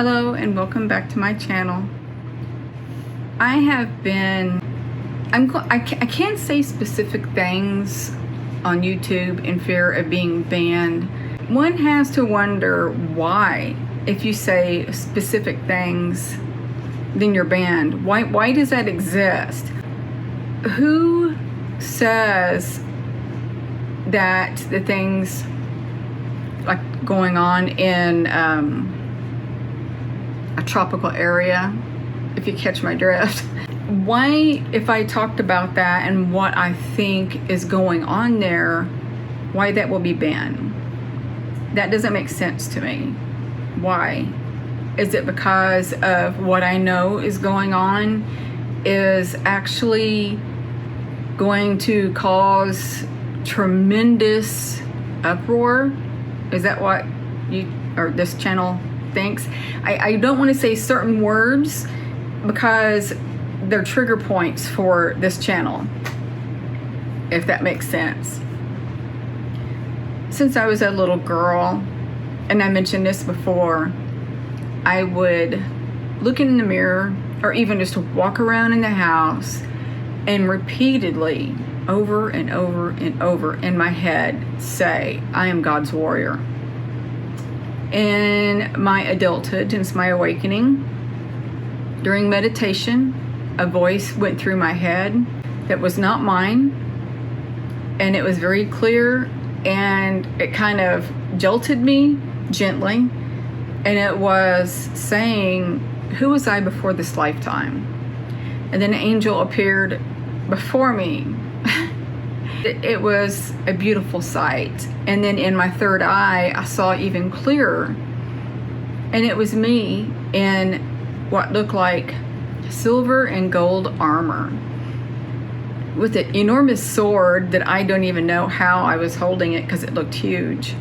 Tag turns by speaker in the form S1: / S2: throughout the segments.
S1: Hello and welcome back to my channel. I have been, I can't say specific things on YouTube in fear of being banned. One has to wonder why, if you say specific things, then you're banned. Why does that exist? Who says that the things like going on in a tropical area, if you catch my drift, why, if I talked about that and what I think is going on there, why that will be banned? That doesn't make sense to me. Why? Is it because of what I know is going on is actually going to cause tremendous uproar? Is that what you or this channel thinks? I don't want to say certain words because they're trigger points for this channel, if that makes sense. Since I was a little girl, and I mentioned this before, I would look in the mirror or even just walk around in the house and repeatedly, over and over and over in my head, say, I am God's warrior. In my adulthood, since my awakening, during meditation, a voice went through my head that was not mine, and it was very clear, and it kind of jolted me gently, and it was saying, who was I before this lifetime? And then an angel appeared before me. It was a beautiful sight. And then in my third eye, I saw even clearer. And it was me in what looked like silver and gold armor with an enormous sword that I don't even know how I was holding it because it looked huge.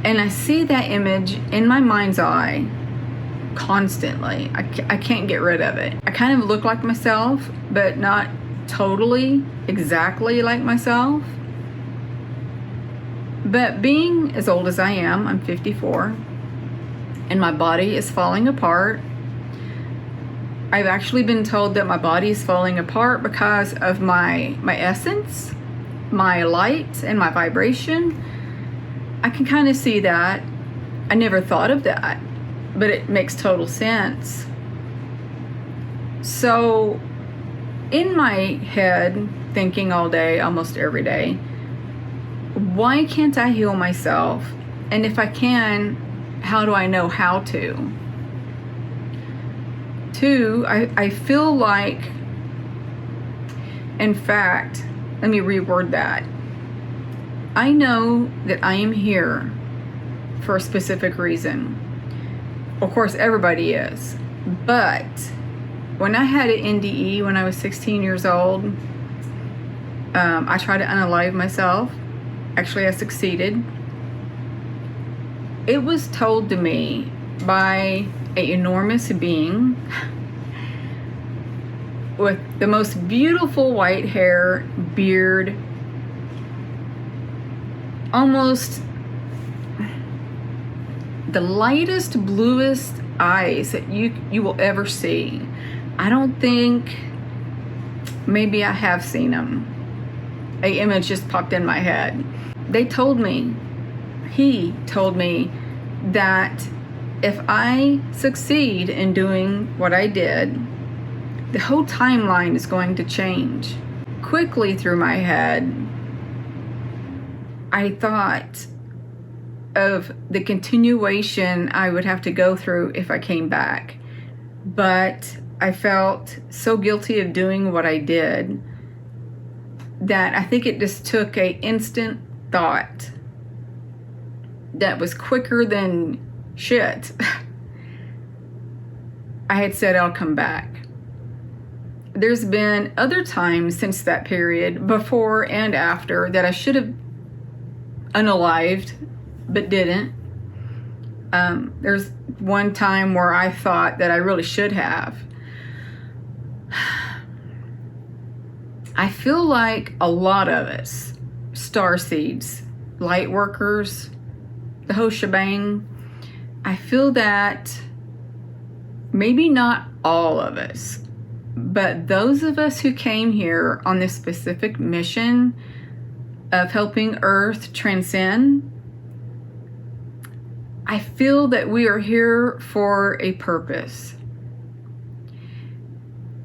S1: And I see that image in my mind's eye constantly. I can't get rid of it. I kind of look like myself, but not totally exactly like myself. But being as old as I am, I'm 54, and my body is falling apart. I've actually been told that my body is falling apart because of my essence, my light, and my vibration. I can kind of see that. I never thought of that, but it makes total sense. So in my head, thinking all day, almost every day, why can't I heal myself? And if I can, how do I know how to? Two, I feel like, in fact, let me reword that. I know that I am here for a specific reason. Of course, everybody is. But when I had an NDE when I was 16 years old, I tried to unalive myself. Actually, I succeeded. It was told to me by an enormous being with the most beautiful white hair, beard, almost the lightest, bluest eyes that you will ever see. I don't think, maybe I have seen them. An image just popped in my head. He told me that if I succeed in doing what I did, the whole timeline is going to change. Quickly through my head, I thought of the continuation I would have to go through if I came back. But I felt so guilty of doing what I did that I think it just took a instant thought that was quicker than shit. I had said I'll come back. There's been other times since that period, before and after, that I should have unalived but didn't. There's one time where I thought that I really should have. I feel like a lot of us, starseeds, light workers, the whole shebang, I feel that maybe not all of us, but those of us who came here on this specific mission of helping Earth transcend, I feel that we are here for a purpose.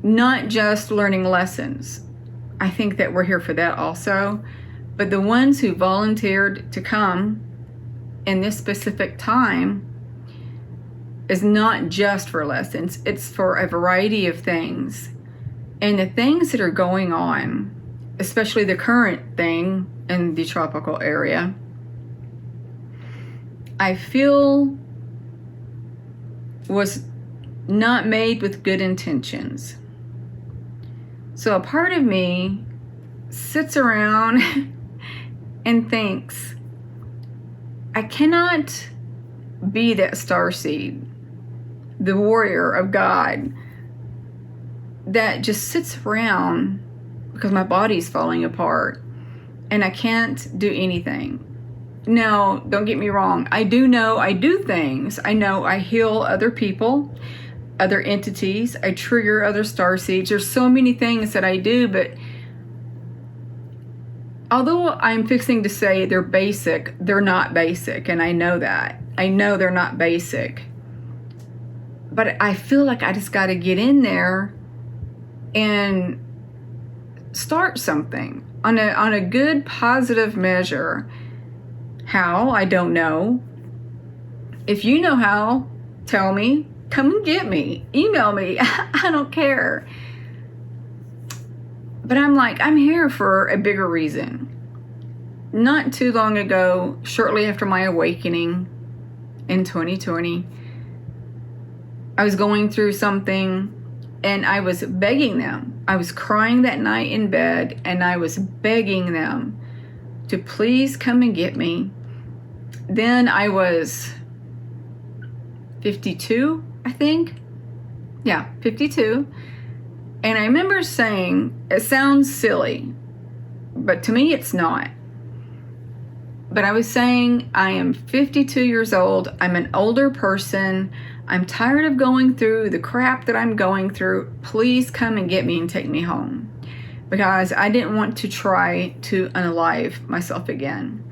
S1: Not just learning lessons. I think that we're here for that also. But the ones who volunteered to come in this specific time is not just for lessons. It's for a variety of things. And the things that are going on, especially the current thing in the tropical area, I feel was not made with good intentions. So a part of me sits around and thinks, I cannot be that starseed, the warrior of God, that just sits around because my body's falling apart and I can't do anything. Now, don't get me wrong. I do know I do things. I know I heal other people, other entities. I trigger other starseeds. There's so many things that I do, but although I'm fixing to say they're basic, they're not basic, and I know that. I know they're not basic. But I feel like I just got to get in there and start something on a good, positive measure. How? I don't know. If you know how, tell me. Come and get me. Email me. I don't care. But I'm like, I'm here for a bigger reason. Not too long ago, shortly after my awakening in 2020, I was going through something and I was begging them. I was crying that night in bed and I was begging them to please come and get me. Then I was 52, I think. Yeah, 52. And I remember saying, it sounds silly, but to me it's not. But I was saying, I am 52 years old. I'm an older person. I'm tired of going through the crap that I'm going through. Please come and get me and take me home. Because I didn't want to try to unalive myself again.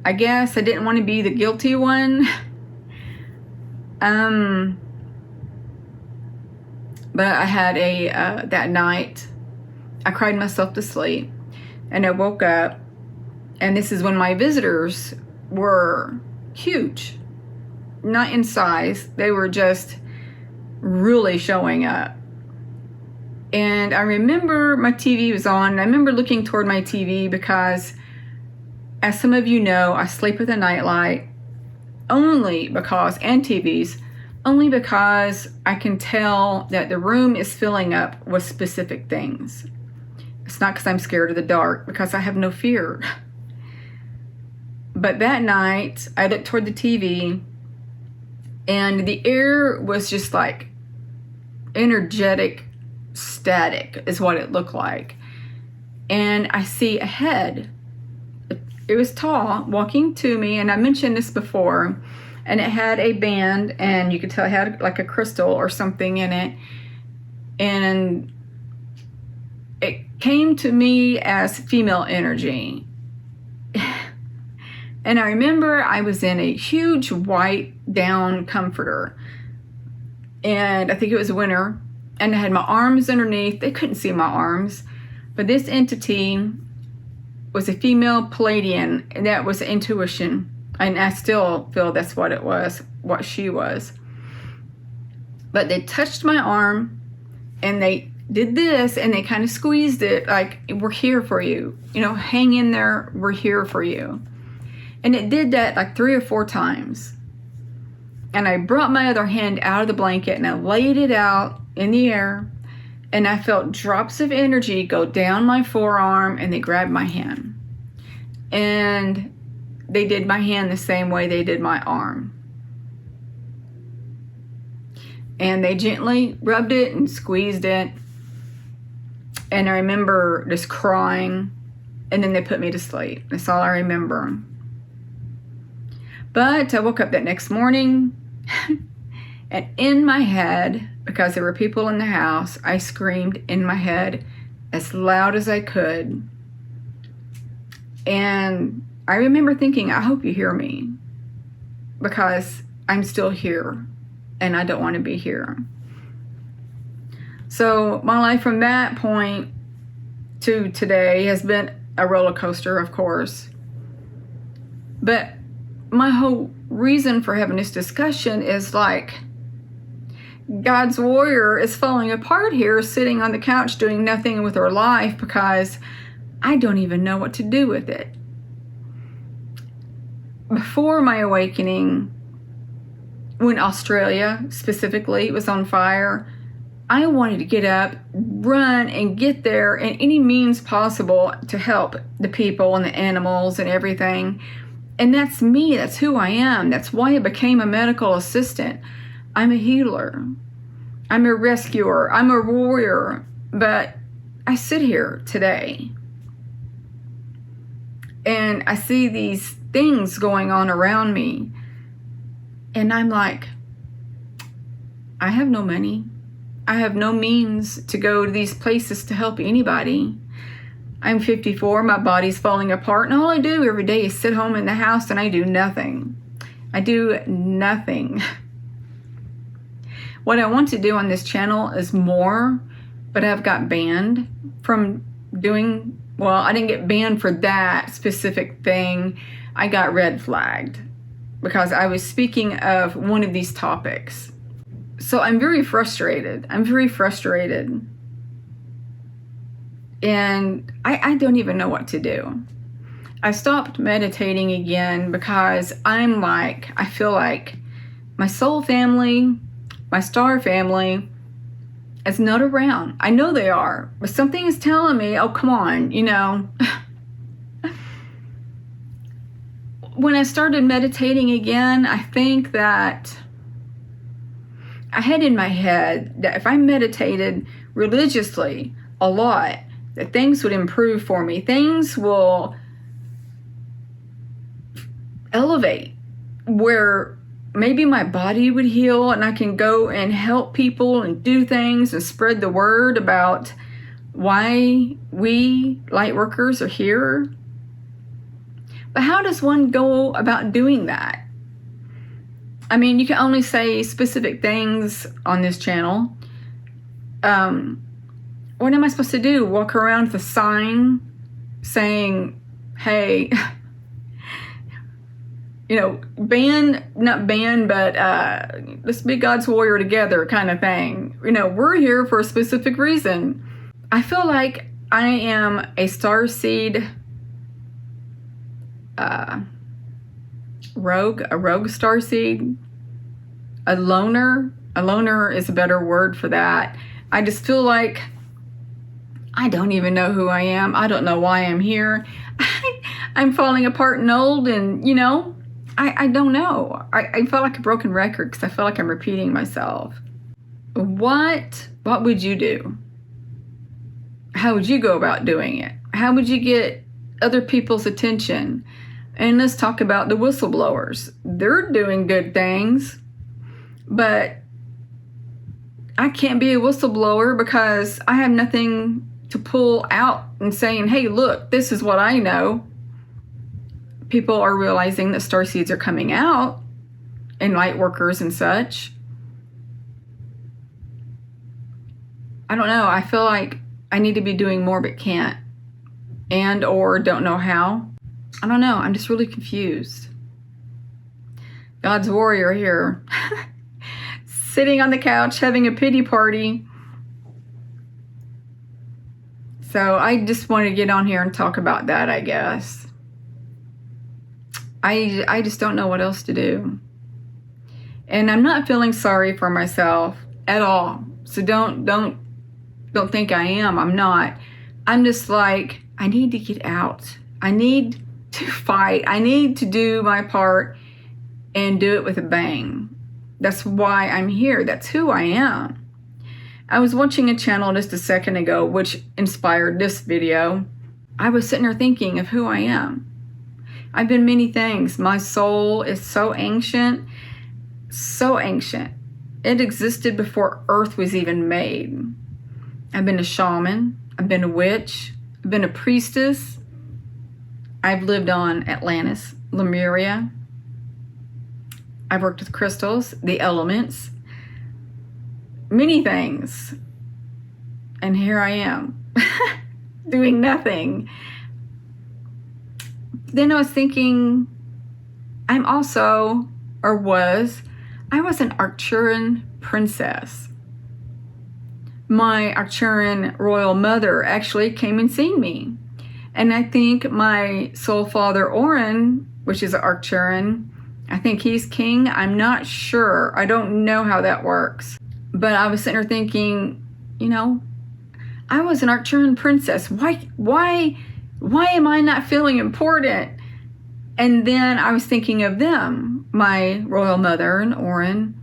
S1: I guess I didn't want to be the guilty one. But I had that night, I cried myself to sleep. And I woke up. And this is when my visitors were huge. Not in size. They were just really showing up. And I remember my TV was on. I remember looking toward my TV because, as some of you know, I sleep with a nightlight only because, and TVs, only because I can tell that the room is filling up with specific things. It's not because I'm scared of the dark, because I have no fear. But that night, I looked toward the TV, and the air was just like energetic static is what it looked like. And I see a head. It was tall, walking to me, and I mentioned this before, and it had a band, and you could tell it had like a crystal or something in it. And it came to me as female energy. And I remember I was in a huge white down comforter. And I think it was winter. And I had my arms underneath. They couldn't see my arms. But this entity was a female Palladian. And that was intuition. And I still feel that's what it was. What she was. But they touched my arm. And they did this, and they kind of squeezed it like, we're here for you. Hang in there. We're here for you. And it did that like 3 or 4 times. And I brought my other hand out of the blanket and I laid it out in the air. And I felt drops of energy go down my forearm, and they grabbed my hand. And they did my hand the same way they did my arm. And they gently rubbed it and squeezed it. And I remember just crying. And then they put me to sleep. That's all I remember. But I woke up that next morning. And in my head, because there were people in the house, I screamed in my head as loud as I could. And I remember thinking, I hope you hear me, because I'm still here and I don't want to be here. So my life from that point to today has been a roller coaster, of course. But my whole reason for having this discussion is like, God's warrior is falling apart here, sitting on the couch doing nothing with her life because I don't even know what to do with it. Before my awakening, when Australia specifically was on fire, I wanted to get up, run, and get there in any means possible to help the people and the animals and everything. And that's me. That's who I am. That's why I became a medical assistant. I'm a healer. I'm a rescuer. I'm a warrior. But I sit here today and I see these things going on around me. And I'm like, I have no money. I have no means to go to these places to help anybody. I'm 54, my body's falling apart, and all I do every day is sit home in the house and I do nothing. I do nothing. What I want to do on this channel is more, but I've got banned from doing, well, I didn't get banned for that specific thing. I got red flagged because I was speaking of one of these topics. So I'm very frustrated. And I don't even know what to do. I stopped meditating again because I feel like my soul family, my star family is not around. I know they are, but something is telling me, oh, come on, When I started meditating again, I think that I had in my head that if I meditated religiously a lot, that things would improve for me. Things will elevate where maybe my body would heal and I can go and help people and do things and spread the word about why we light workers are here. But how does one go about doing that? I mean, you can only say specific things on this channel. What am I supposed to do? Walk around with a sign saying, hey, not ban, but let's be God's warrior together kind of thing. We're here for a specific reason. I feel like I am a starseed rogue starseed, a loner. A loner is a better word for that. I just feel like I don't even know who I am. I don't know why I'm here. I'm falling apart and old, and I don't know. I feel like a broken record because I feel like I'm repeating myself. What would you do? How would you go about doing it? How would you get other people's attention? And let's talk about the whistleblowers. They're doing good things, but I can't be a whistleblower because I have nothing to pull out and saying, hey, look, this is what I know. People are realizing that starseeds are coming out and light workers and such. I don't know. I feel like I need to be doing more but can't, and or don't know how. I don't know. I'm just really confused. God's warrior here. Sitting on the couch having a pity party. So I just wanted to get on here and talk about that, I guess. I just don't know what else to do. And I'm not feeling sorry for myself at all. So don't think I am. I'm not. I'm just like, I need to get out. I need to fight. I need to do my part and do it with a bang. That's why I'm here. That's who I am. I was watching a channel just a second ago, which inspired this video. I was sitting there thinking of who I am. I've been many things. My soul is so ancient, so ancient. It existed before Earth was even made. I've been a shaman. I've been a witch. I've been a priestess. I've lived on Atlantis, Lemuria. I've worked with crystals, the elements, many things. And here I am, doing nothing. Then I was thinking, I was an Arcturian princess. My Arcturian royal mother actually came and seen me. And I think my soul father, Orin, which is an Arcturian, I think he's king. I'm not sure. I don't know how that works. But I was sitting there thinking, I was an Arcturian princess. Why am I not feeling important? And then I was thinking of them, my royal mother and Orin,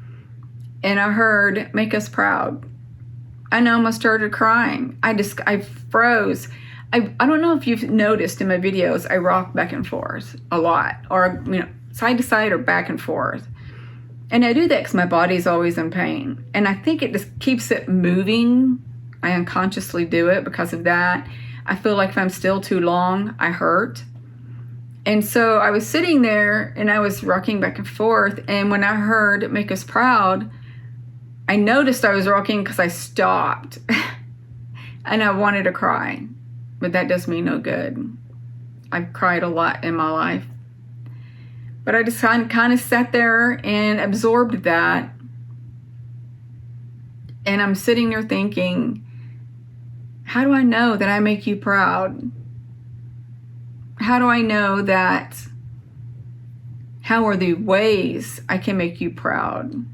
S1: and I heard, make us proud. And I almost started crying. I froze. I don't know if you've noticed in my videos, I rock back and forth a lot, or, side to side or back and forth. And I do that because my body's always in pain. And I think it just keeps it moving. I unconsciously do it because of that. I feel like if I'm still too long, I hurt. And so I was sitting there and I was rocking back and forth. And when I heard Make Us Proud, I noticed I was rocking because I stopped. And I wanted to cry. But that does me no good. I've cried a lot in my life. But I just kind of sat there and absorbed that. And I'm sitting there thinking, how do I know that I make you proud? How do I know that? How are the ways I can make you proud?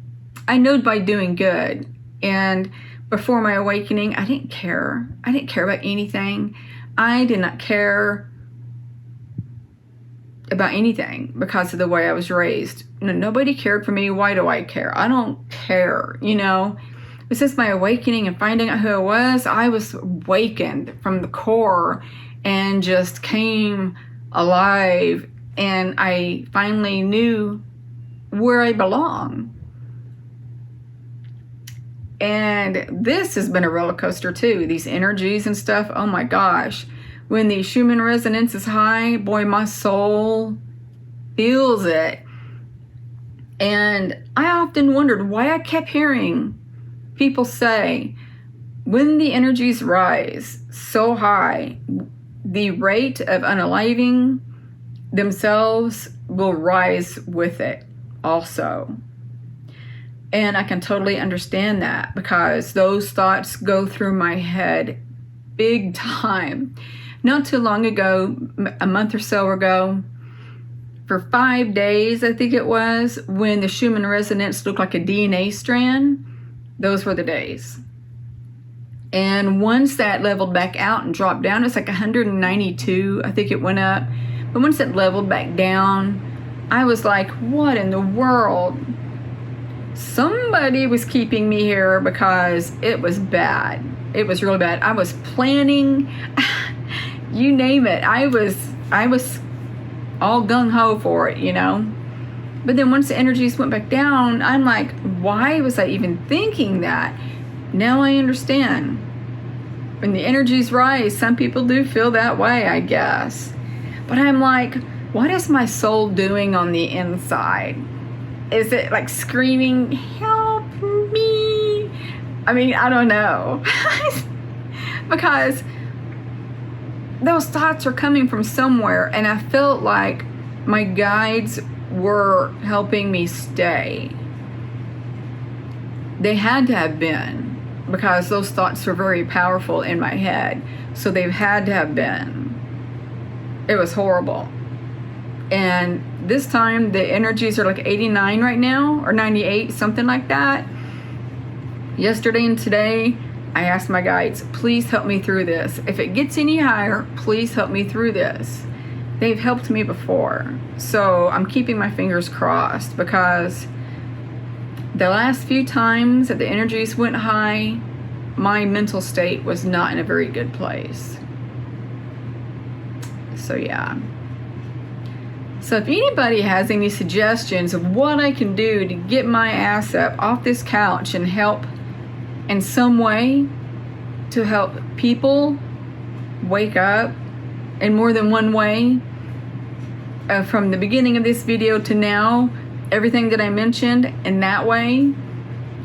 S1: I know by doing good. And before my awakening, I didn't care. I didn't care about anything. I did not care about anything because of the way I was raised. Nobody cared for me. Why do I care? I don't care, But since my awakening and finding out who I was awakened from the core and just came alive. And I finally knew where I belong. And this has been a roller coaster too. These energies and stuff. Oh my gosh. When the Schumann resonance is high, boy, my soul feels it. And I often wondered why I kept hearing people say, when the energies rise so high, the rate of unaliving themselves will rise with it also. And I can totally understand that because those thoughts go through my head big time. Not too long ago, a month or so ago, for 5 days, I think it was, when the Schumann resonance looked like a DNA strand, those were the days. And once that leveled back out and dropped down, it's like 192, I think it went up. But once it leveled back down, I was like, what in the world? Somebody was keeping me here because it was bad. It was really bad. I was planning, you name it. I was all gung-ho for it, But then once the energies went back down, I'm like, why was I even thinking that? Now I understand. When the energies rise, some people do feel that way, I guess. But I'm like, what is my soul doing on the inside? Is it like screaming, help me? I mean, I don't know. Because those thoughts are coming from somewhere, and I felt like my guides were helping me stay. They had to have been, because those thoughts were very powerful in my head. So they've had to have been. It was horrible. And this time the energies are like 89 right now, or 98, something like that. Yesterday and today, I asked my guides, please help me through this. If it gets any higher, please help me through this. They've helped me before. So I'm keeping my fingers crossed, because the last few times that the energies went high, my mental state was not in a very good place. So yeah. So if anybody has any suggestions of what I can do to get my ass up off this couch and help in some way to help people wake up in more than one way, from the beginning of this video to now, everything that I mentioned in that way,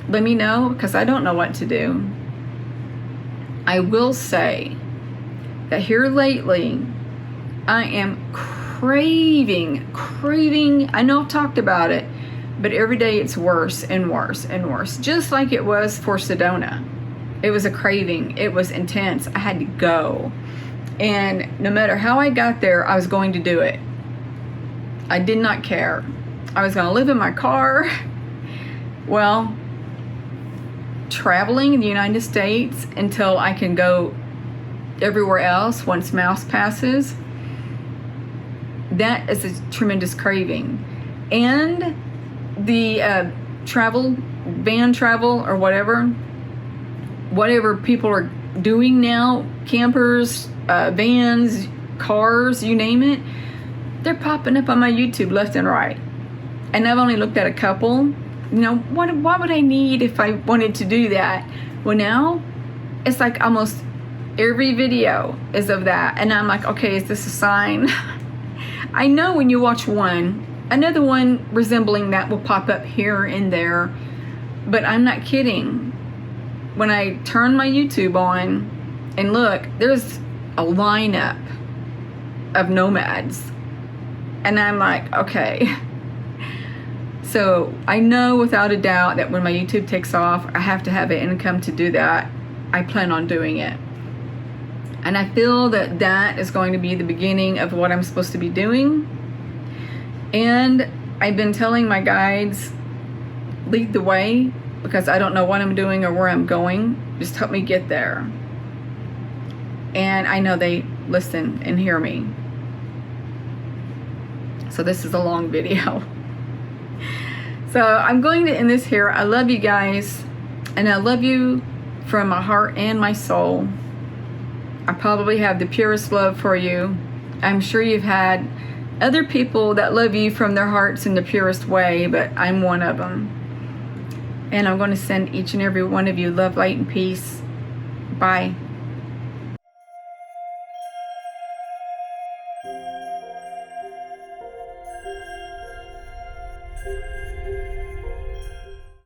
S1: let me know, because I don't know what to do. I will say that here lately, I am craving, I know I've talked about it, but every day it's worse and worse and worse, just like it was for Sedona. It was a craving. It was intense. I had to go. And no matter how I got there, I was going to do it. I did not care. I was going to live in my car. Well, traveling in the United States until I can go everywhere else once Mouse passes, that is a tremendous craving. And the travel, van travel or whatever people are doing now, campers, vans, cars, you name it, they're popping up on my YouTube left and right. And I've only looked at a couple. You know, what would I need if I wanted to do that? Well, now it's like almost every video is of that. And I'm like, okay, is this a sign? I know when you watch one, another one resembling that will pop up here and there. But I'm not kidding. When I turn my YouTube on and look, there's a lineup of nomads. And I'm like, okay. So I know without a doubt that when my YouTube takes off, I have to have an income to do that. I plan on doing it. And I feel that that is going to be the beginning of what I'm supposed to be doing. And I've been telling my guides, lead the way, because I don't know what I'm doing or where I'm going. Just help me get there. And I know they listen and hear me. So this is a long video. So I'm going to end this here. I love you guys. And I love you from my heart and my soul. I probably have the purest love for you. I'm sure you've had other people that love you from their hearts in the purest way, but I'm one of them. And I'm going to send each and every one of you love, light, and peace. Bye.